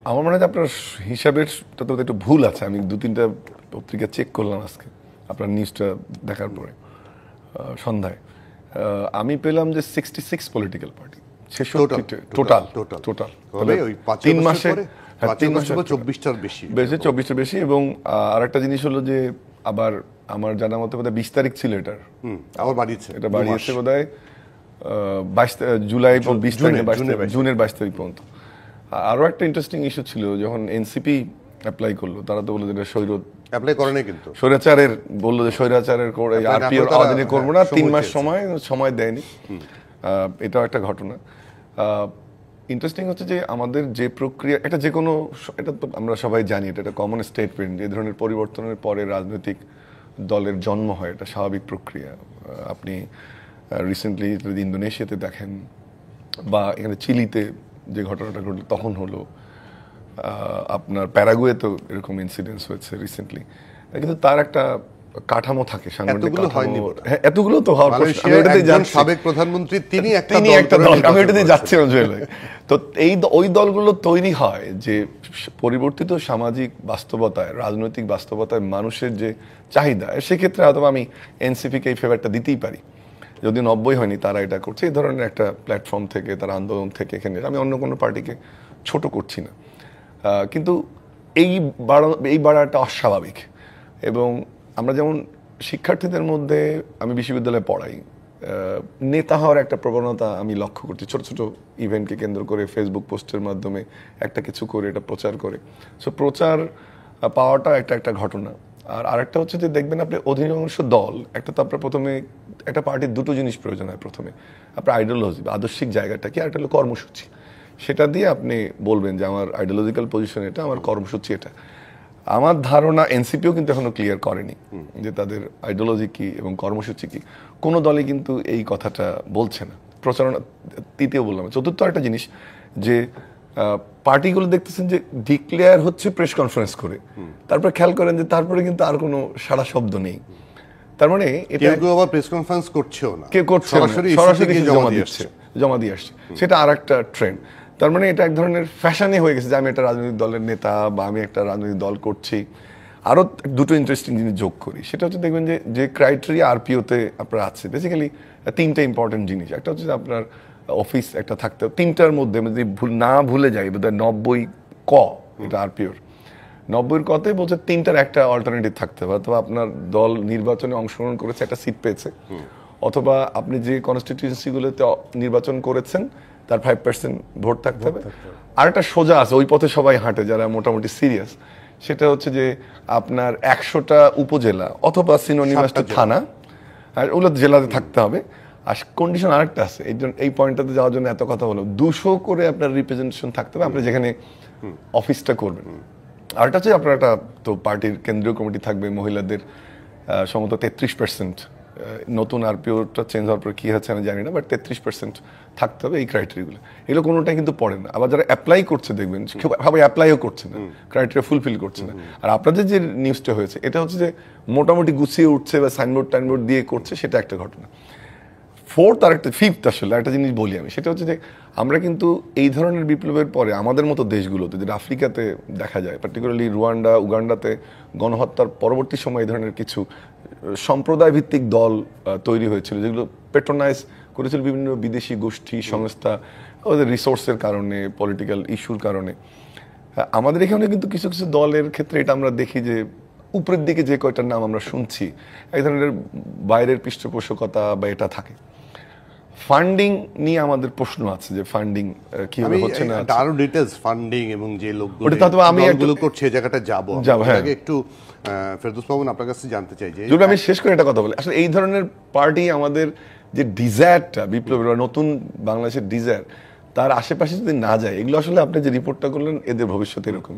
আমার মনে হয় আপনার হিসাবের তো একটু ভুল আছে। আমি 2-3টা পত্রিকা চেক করলাম আজকে আপনার নিউজটা দেখার পরে সন্ধ্যায়। আমি পেলাম যে 66 পলিটিক্যাল পার্টি, 66 টোটাল। 3 মাসে 24টার বেশি। এবং আরেকটা জিনিস হলো যে আবার আমার জানা মতে বোধহয় 20 তারিখ ছিল এটার, আবার বাড়িয়েছে, এটা বাড়িয়েছে বোধহয় জুলাই 20 তারিখ, জুনের 22 তারিখ পর্যন্ত। আরো একটা ইন্টারেস্টিং ইস্যু ছিল, যখন এনসিপি অ্যাপ্লাই করলো, তারা তো বললো যে অ্যাপ্লাই করেনি, কিন্তু স্বৈরাচারের বললো যে স্বৈরাচারের আরপিও আওয়াজে করবো না, 3 মাস সময় দেয়নি। এটাও একটা ঘটনা। ইন্টারেস্টিং হচ্ছে যে আমাদের যে প্রক্রিয়া, এটা যে কোনো, এটা তো আমরা সবাই জানি, এটা একটা কমন স্টেটমেন্ট, এই ধরনের পরিবর্তনের পরে রাজনৈতিক দলের জন্ম হয়, এটা স্বাভাবিক প্রক্রিয়া। আপনি রিসেন্টলি যদি ইন্দোনেশিয়াতে দেখেন বা এখানে চিলিতে যে ঘটনাটা ঘটলো তখন হলো, আপনার প্যারাগুয়েতেও এরকম ইনসিডেন্টস হয়েছে রিসেন্টলি, কিন্তু তার একটা কাঠামো থাকে, সাংগঠনিক কাঠামো। হ্যাঁ, এতগুলো তো হওয়ার পর সাবেক প্রধানমন্ত্রী তিনি একটা দল, আমি এটাতে যাচ্ছিলাম জুয়েল। তো ওই দলগুলো তৈরি হয় যে পরিবর্তিত সামাজিক বাস্তবতায়, রাজনৈতিক বাস্তবতায় মানুষের যে চাহিদা, সেক্ষেত্রে হয়তো আমি এনসিপিকে এই ফেভারটা দিতেই পারি। যদি 90 হয়নি তারা এটা করছে, এই ধরনের একটা প্ল্যাটফর্ম থেকে, তার আন্দোলন থেকে, এখানে আমি অন্য কোনো পার্টিকে ছোট করছি না, কিন্তু এই বাড়াটা অস্বাভাবিক। এবং আমরা যেমন শিক্ষার্থীদের মধ্যে, আমি বিশ্ববিদ্যালয়ে পড়াই, নেতা হওয়ার একটা প্রবণতা আমি লক্ষ্য করছি, ছোট ছোট ইভেন্টকে কেন্দ্র করে ফেসবুক পোস্টের মাধ্যমে একটা কিছু করে এটা প্রচার করে। সো প্রচার পাওয়াটা একটা ঘটনা। আর আরেকটা হচ্ছে যে দেখবেন আপনি অধিকাংশ দল, একটা তো আপনার প্রথমে একটা পার্টির দুটো জিনিস প্রয়োজন হয়। প্রথমে আপনার আইডিওলজি বা আদর্শিক জায়গাটা কি, আর একটা হলো কর্মসূচি। সেটা দিয়ে আপনি বলবেন যে আমার আইডিওলজিক্যাল পজিশন এটা, আমার কর্মসূচি এটা। আমার ধারণা এনসিপিও কিন্তু এখনো ক্লিয়ার করেনি যে তাদের আইডিওলজি কি এবং কর্মসূচি কি। কোনো দলই কিন্তু এই কথাটা বলছে না, প্রচারণা। তৃতীয় বললাম, চতুর্থ একটা জিনিস যে পার্টিগুলো দেখতেছেন যে ডিক্লেয়ার হচ্ছে প্রেস কনফারেন্স করে, তারপরে খেয়াল করেন যে তারপরে কিন্তু আর কোনো সারা শব্দ নেই। তার মানে এটা কেউ আবার প্রেস কনফারেন্স করছেও না, কেউ করছে সরাসরি জমা দিয়ে আসছে, সেটা আর একটা ট্রেন্ড। তার মানে এটা এক ধরনের ফ্যাশনে হয়ে গেছে যে আমি একটা রাজনৈতিক দলের নেতা বা আমি একটা রাজনৈতিক দল করছি। আরও দুটো ইন্টারেস্টিং জিনিস যোগ করি, সেটা হচ্ছে দেখবেন যে ক্রাইটেরিয়া আরপিওতে আপনার আছে বেসিক্যালি 3টা ইম্পর্টেন্ট জিনিস। একটা হচ্ছে আপনার অফিস একটা থাকতে হবে, 3টার মধ্যে যদি ভুলে যাই, বোধহয় 90 ক, এটা আরপিওর 90 কতে বলছে 3টার একটা অল্টারনেটিভ থাকতে হবে। অথবা আপনার দল নির্বাচনে অংশগ্রহণ করেছে, একটা সিট পেয়েছে, অথবা আপনি যে কনস্টিটিউয়েন্সিগুলোতে নির্বাচন করেছেন তার 5% ভোট থাকতে হবে। আর একটা সোজা আছে, ওই পথে সবাই হাঁটে যারা মোটামুটি সিরিয়াস, সেটা হচ্ছে যে আপনার 100টা উপজেলা অথবা সিনোনিমাস থানা, আর ওগুলো জেলাতে থাকতে হবে। আর কন্ডিশন আরেকটা আছে, এই পয়েন্টটাতে যাওয়ার জন্য এত কথা বলো, 200 করে আপনার রিপ্রেজেন্টেশন থাকতে হবে আপনি যেখানে অফিসটা করবেন। আরেকটা হচ্ছে আপনার একটা তো পার্টির কেন্দ্রীয় কমিটি থাকবে, মহিলাদের সম্ভবত 33%, নতুন আরপিওটা চেঞ্জ হওয়ার পর কী হচ্ছে আমি জানি না, বাট 33% থাকতে হবে। এই ক্রাইটেরিয়াগুলো, এগুলো কোনোটাই কিন্তু পড়ে না। আবার যারা অ্যাপ্লাই করছে দেখবেন সবাই অ্যাপ্লাইও করছে না, ক্রাইটেরিয়া ফুলফিল করছে না। আর আপনাদের যে নিউজটা হয়েছে এটা হচ্ছে যে মোটামুটি গুছিয়ে উঠছে বা সাইনবোর্ড দিয়ে করছে, সেটা একটা ঘটনা। ফিফথ আসলে একটা জিনিস বলি আমি, সেটা হচ্ছে যে আমরা কিন্তু এই ধরনের বিপ্লবের পরে আমাদের মতো দেশগুলোতে, যেটা আফ্রিকাতে দেখা যায়, পার্টিকুলারলি রুয়ান্ডা, উগান্ডাতে গণহত্যার পরবর্তী সময় এই ধরনের কিছু সম্প্রদায় ভিত্তিক দল তৈরি হয়েছিল, যেগুলো পেট্রোনাইজ করেছিল বিভিন্ন বিদেশি গোষ্ঠী সংস্থা, ওদের রিসোর্সের কারণে, পলিটিক্যাল ইস্যুর কারণে। আমাদের এখানে কিন্তু কিছু কিছু দলের ক্ষেত্রে এটা আমরা দেখি যে উপরের দিকে যে কয়টার নাম আমরা শুনছি, এই ধরনের বাইরের পৃষ্ঠপোষকতা বা এটা থাকে। ফান্ডিং নিয়ে আমাদের প্রশ্ন আছে যে ফান্ডিং কিভাবে হচ্ছে না, আরো ডিটেইলস ফান্ডিং এবং যে লোকগুলো করছে এই জায়গাটা যাব। আগে একটু ফেরদৌস মামুন আপনার কাছে জানতে চাই যে আমি শেষ করে একটা কথা বলি, আসলে এই ধরনের পার্টি আমাদের যে ডিজায়ারটা, বিপ্লবের নতুন বাংলাদেশের ডিজায়ার, তার আশেপাশে যদি না যায়, এগুলো আসলে আপনি যে রিপোর্টটা করলেন এদের ভবিষ্যৎ এরকম।